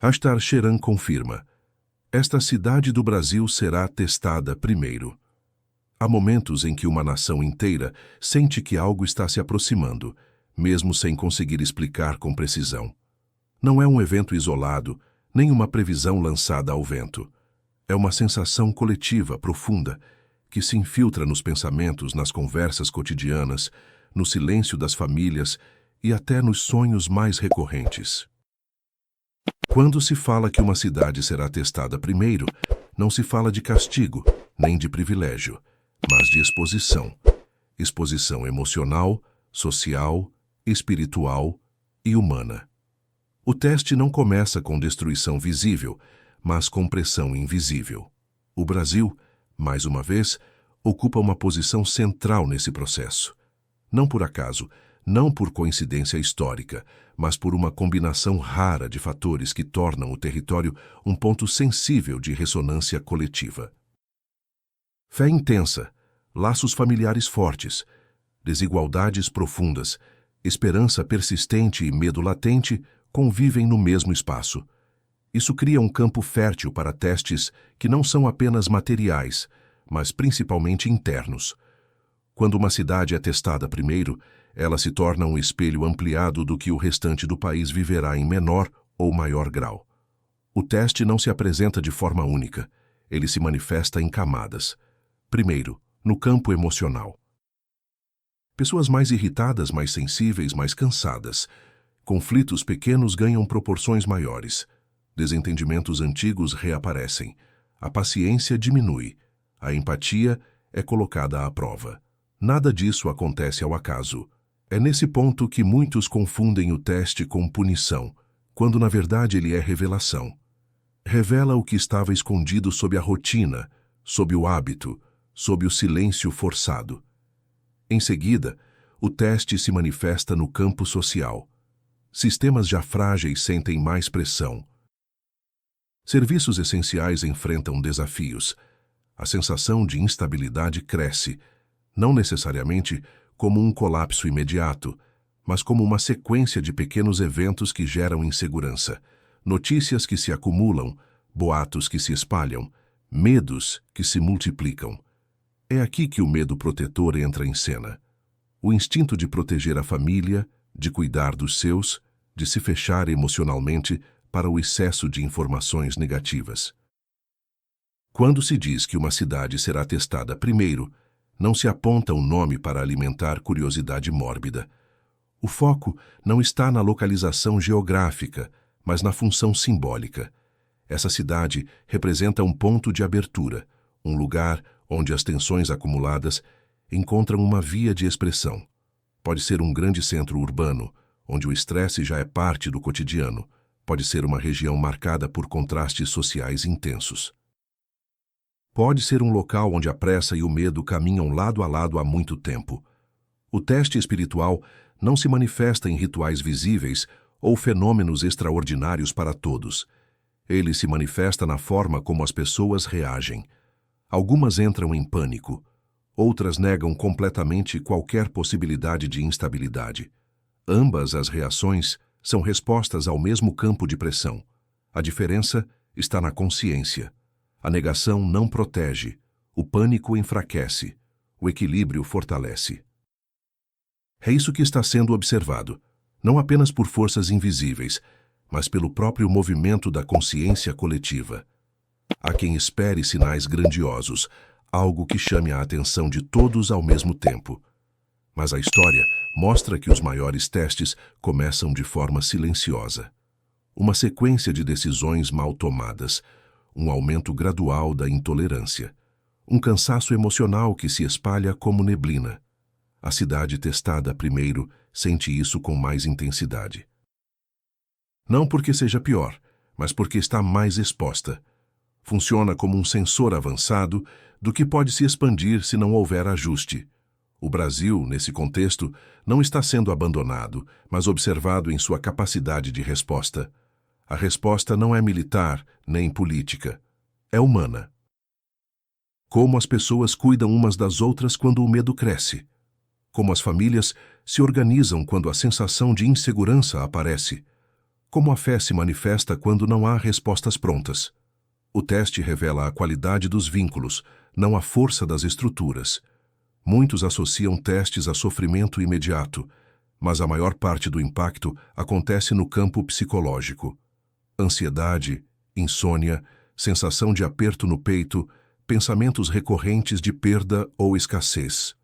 Ashtar Sheran confirma: esta cidade do Brasil será testada primeiro. Há momentos em que uma nação inteira sente que algo está se aproximando, mesmo sem conseguir explicar com precisão. Não é um evento isolado, nem uma previsão lançada ao vento. É uma sensação coletiva profunda, que se infiltra nos pensamentos, nas conversas cotidianas, no silêncio das famílias e até nos sonhos mais recorrentes. Quando se fala que uma cidade será testada primeiro, não se fala de castigo, nem de privilégio, mas de exposição. Exposição emocional, social, espiritual e humana. O teste não começa com destruição visível, mas com pressão invisível. O Brasil, mais uma vez, ocupa uma posição central nesse processo. Não por acaso, não por coincidência histórica, mas por uma combinação rara de fatores que tornam o território um ponto sensível de ressonância coletiva. Fé intensa, laços familiares fortes, desigualdades profundas, esperança persistente e medo latente convivem no mesmo espaço. Isso cria um campo fértil para testes que não são apenas materiais, mas principalmente internos. Quando uma cidade é testada primeiro, ela se torna um espelho ampliado do que o restante do país viverá em menor ou maior grau. O teste não se apresenta de forma única, ele se manifesta em camadas. Primeiro, no campo emocional. Pessoas mais irritadas, mais sensíveis, mais cansadas. Conflitos pequenos ganham proporções maiores. Desentendimentos antigos reaparecem. A paciência diminui. A empatia é colocada à prova. Nada disso acontece ao acaso. É nesse ponto que muitos confundem o teste com punição, quando na verdade ele é revelação. Revela o que estava escondido sob a rotina, sob o hábito, sob o silêncio forçado. Em seguida, o teste se manifesta no campo social. Sistemas já frágeis sentem mais pressão. Serviços essenciais enfrentam desafios. A sensação de instabilidade cresce, não necessariamente como um colapso imediato, mas como uma sequência de pequenos eventos que geram insegurança, notícias que se acumulam, boatos que se espalham, medos que se multiplicam. É aqui que o medo protetor entra em cena. O instinto de proteger a família, de cuidar dos seus, de se fechar emocionalmente para o excesso de informações negativas. Quando se diz que uma cidade será testada primeiro, não se aponta um nome para alimentar curiosidade mórbida. O foco não está na localização geográfica, mas na função simbólica. Essa cidade representa um ponto de abertura, um lugar onde as tensões acumuladas encontram uma via de expressão. Pode ser um grande centro urbano, onde o estresse já é parte do cotidiano. Pode ser uma região marcada por contrastes sociais intensos. Pode ser um local onde a pressa e o medo caminham lado a lado há muito tempo. O teste espiritual não se manifesta em rituais visíveis ou fenômenos extraordinários para todos. Ele se manifesta na forma como as pessoas reagem. Algumas entram em pânico, outras negam completamente qualquer possibilidade de instabilidade. Ambas as reações são respostas ao mesmo campo de pressão. A diferença está na consciência. A negação não protege, o pânico enfraquece, o equilíbrio fortalece. É isso que está sendo observado, não apenas por forças invisíveis, mas pelo próprio movimento da consciência coletiva. Há quem espere sinais grandiosos, algo que chame a atenção de todos ao mesmo tempo. Mas a história mostra que os maiores testes começam de forma silenciosa. Uma sequência de decisões mal tomadas, um aumento gradual da intolerância, um cansaço emocional que se espalha como neblina. A cidade testada primeiro sente isso com mais intensidade. Não porque seja pior, mas porque está mais exposta. Funciona como um sensor avançado do que pode se expandir se não houver ajuste. O Brasil, nesse contexto, não está sendo abandonado, mas observado em sua capacidade de resposta. A resposta não é militar nem política, é humana. Como as pessoas cuidam umas das outras quando o medo cresce. Como as famílias se organizam quando a sensação de insegurança aparece. Como a fé se manifesta quando não há respostas prontas? O teste revela a qualidade dos vínculos, não a força das estruturas. Muitos associam testes a sofrimento imediato, mas a maior parte do impacto acontece no campo psicológico. Ansiedade, insônia, sensação de aperto no peito, pensamentos recorrentes de perda ou escassez.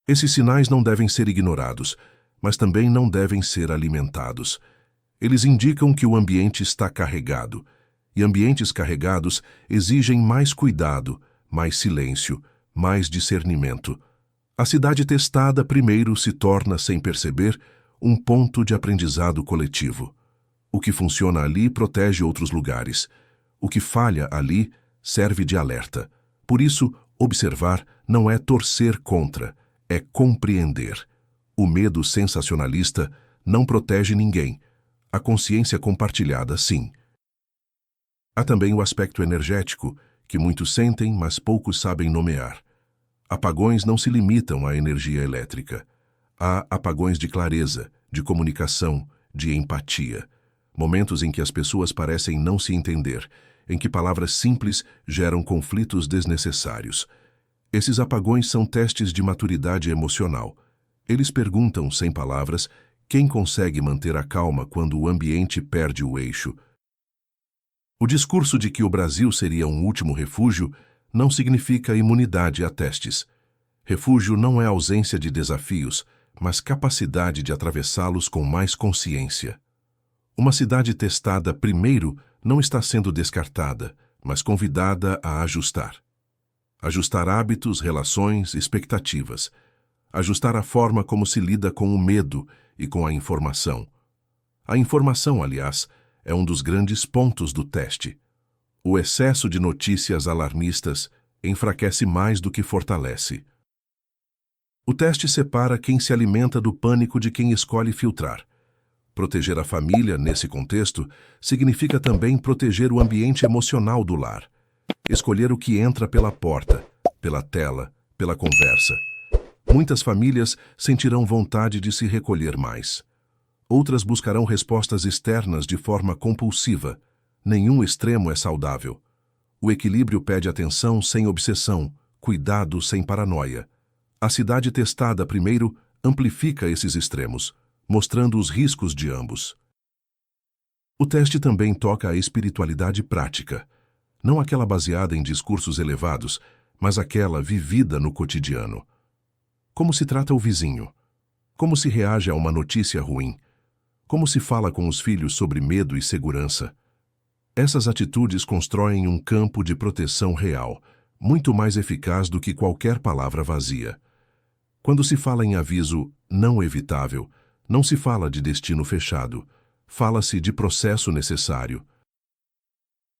Esses sinais não devem ser ignorados, mas também não devem ser alimentados. Eles indicam que o ambiente está carregado, e ambientes carregados exigem mais cuidado, mais silêncio, mais discernimento. A cidade testada primeiro se torna, sem perceber, um ponto de aprendizado coletivo. O que funciona ali protege outros lugares. O que falha ali serve de alerta. Por isso, observar não é torcer contra, é compreender. O medo sensacionalista não protege ninguém. A consciência compartilhada, sim. Há também o aspecto energético, que muitos sentem, mas poucos sabem nomear. Apagões não se limitam à energia elétrica. Há apagões de clareza, de comunicação, de empatia. Momentos em que as pessoas parecem não se entender, em que palavras simples geram conflitos desnecessários. Esses apagões são testes de maturidade emocional. Eles perguntam, sem palavras, quem consegue manter a calma quando o ambiente perde o eixo. O discurso de que o Brasil seria um último refúgio não significa imunidade a testes. Refúgio não é ausência de desafios, mas capacidade de atravessá-los com mais consciência. Uma cidade testada primeiro não está sendo descartada, mas convidada a ajustar. Ajustar hábitos, relações, expectativas. Ajustar a forma como se lida com o medo e com a informação. A informação, aliás, é um dos grandes pontos do teste. O excesso de notícias alarmistas enfraquece mais do que fortalece. O teste separa quem se alimenta do pânico de quem escolhe filtrar. Proteger a família, nesse contexto, significa também proteger o ambiente emocional do lar. Escolher o que entra pela porta, pela tela, pela conversa. Muitas famílias sentirão vontade de se recolher mais. Outras buscarão respostas externas de forma compulsiva. Nenhum extremo é saudável. O equilíbrio pede atenção sem obsessão, cuidado sem paranoia. A cidade testada primeiro amplifica esses extremos, mostrando os riscos de ambos. O teste também toca a espiritualidade prática, não aquela baseada em discursos elevados, mas aquela vivida no cotidiano. Como se trata o vizinho? Como se reage a uma notícia ruim? Como se fala com os filhos sobre medo e segurança? Essas atitudes constroem um campo de proteção real, muito mais eficaz do que qualquer palavra vazia. Quando se fala em aviso não evitável, não se fala de destino fechado, fala-se de processo necessário.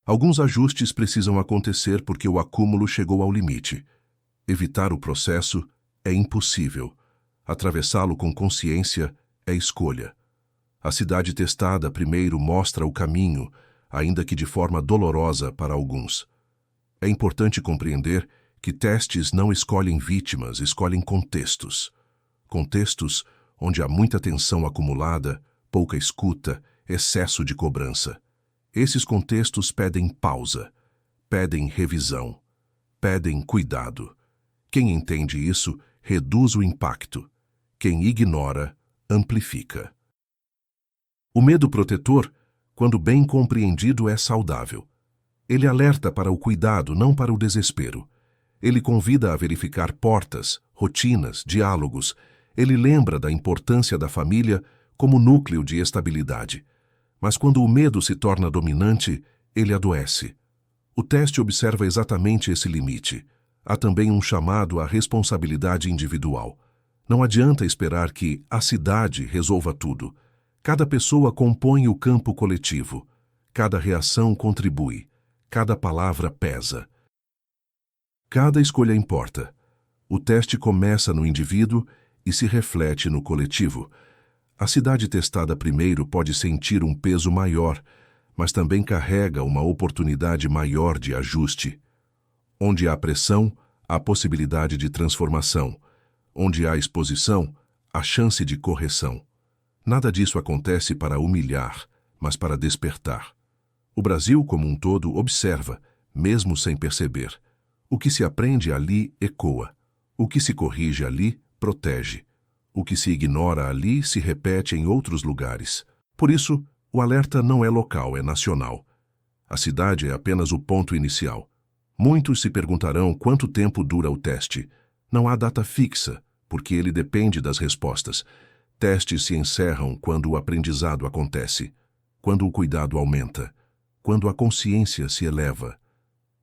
Alguns ajustes precisam acontecer porque o acúmulo chegou ao limite. Evitar o processo é impossível. Atravessá-lo com consciência é escolha. A cidade testada primeiro mostra o caminho, ainda que de forma dolorosa para alguns. É importante compreender que testes não escolhem vítimas, escolhem contextos. Contextos onde há muita tensão acumulada, pouca escuta, excesso de cobrança. Esses contextos pedem pausa, pedem revisão, pedem cuidado. Quem entende isso, reduz o impacto. Quem ignora, amplifica. O medo protetor, quando bem compreendido, é saudável. Ele alerta para o cuidado, não para o desespero. Ele convida a verificar portas, rotinas, diálogos. Ele lembra da importância da família como núcleo de estabilidade. Mas quando o medo se torna dominante, ele adoece. O teste observa exatamente esse limite. Há também um chamado à responsabilidade individual. Não adianta esperar que a cidade resolva tudo. Cada pessoa compõe o campo coletivo. Cada reação contribui. Cada palavra pesa. Cada escolha importa. O teste começa no indivíduo e se reflete no coletivo. A cidade testada primeiro pode sentir um peso maior, mas também carrega uma oportunidade maior de ajuste. Onde há pressão, há possibilidade de transformação. Onde há exposição, há chance de correção. Nada disso acontece para humilhar, mas para despertar. O Brasil, como um todo, observa, mesmo sem perceber. O que se aprende ali ecoa. O que se corrige ali protege. O que se ignora ali se repete em outros lugares. Por isso, o alerta não é local, é nacional. A cidade é apenas o ponto inicial. Muitos se perguntarão quanto tempo dura o teste. Não há data fixa, porque ele depende das respostas. Testes se encerram quando o aprendizado acontece, quando o cuidado aumenta, quando a consciência se eleva.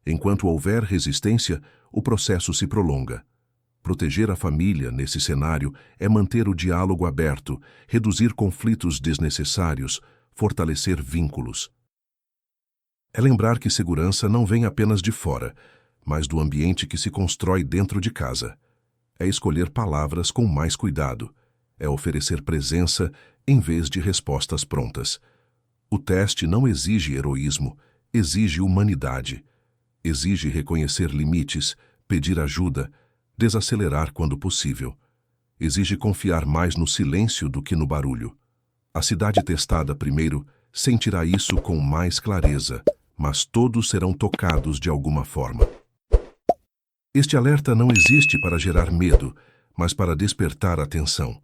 Enquanto houver resistência, o processo se prolonga. Proteger a família nesse cenário é manter o diálogo aberto, reduzir conflitos desnecessários, fortalecer vínculos. É lembrar que segurança não vem apenas de fora, mas do ambiente que se constrói dentro de casa. É escolher palavras com mais cuidado. É oferecer presença em vez de respostas prontas. O teste não exige heroísmo, exige humanidade. Exige reconhecer limites, pedir ajuda, desacelerar quando possível. Exige confiar mais no silêncio do que no barulho. A cidade testada primeiro sentirá isso com mais clareza, mas todos serão tocados de alguma forma. Este alerta não existe para gerar medo, mas para despertar atenção.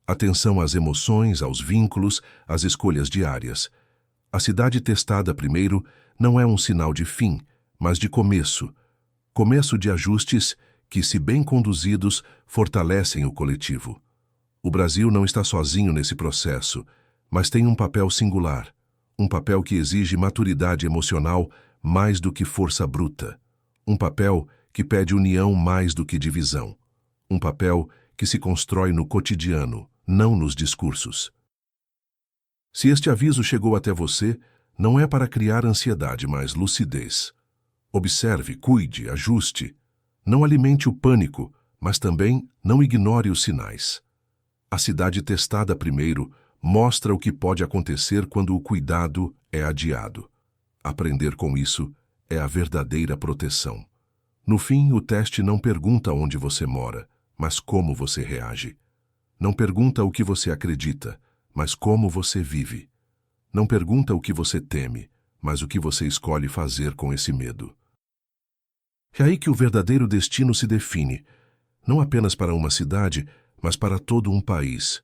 Atenção às emoções, aos vínculos, às escolhas diárias. A cidade testada primeiro não é um sinal de fim, mas de começo. Começo de ajustes que, se bem conduzidos, fortalecem o coletivo. O Brasil não está sozinho nesse processo, mas tem um papel singular. Um papel que exige maturidade emocional mais do que força bruta. Um papel que pede união mais do que divisão. Um papel que se constrói no cotidiano, não nos discursos. Se este aviso chegou até você, não é para criar ansiedade, mas lucidez. Observe, cuide, ajuste. Não alimente o pânico, mas também não ignore os sinais. A cidade testada primeiro mostra o que pode acontecer quando o cuidado é adiado. Aprender com isso é a verdadeira proteção. No fim, o teste não pergunta onde você mora, mas como você reage. Não pergunta o que você acredita, mas como você vive. Não pergunta o que você teme, mas o que você escolhe fazer com esse medo. É aí que o verdadeiro destino se define, não apenas para uma cidade, mas para todo um país.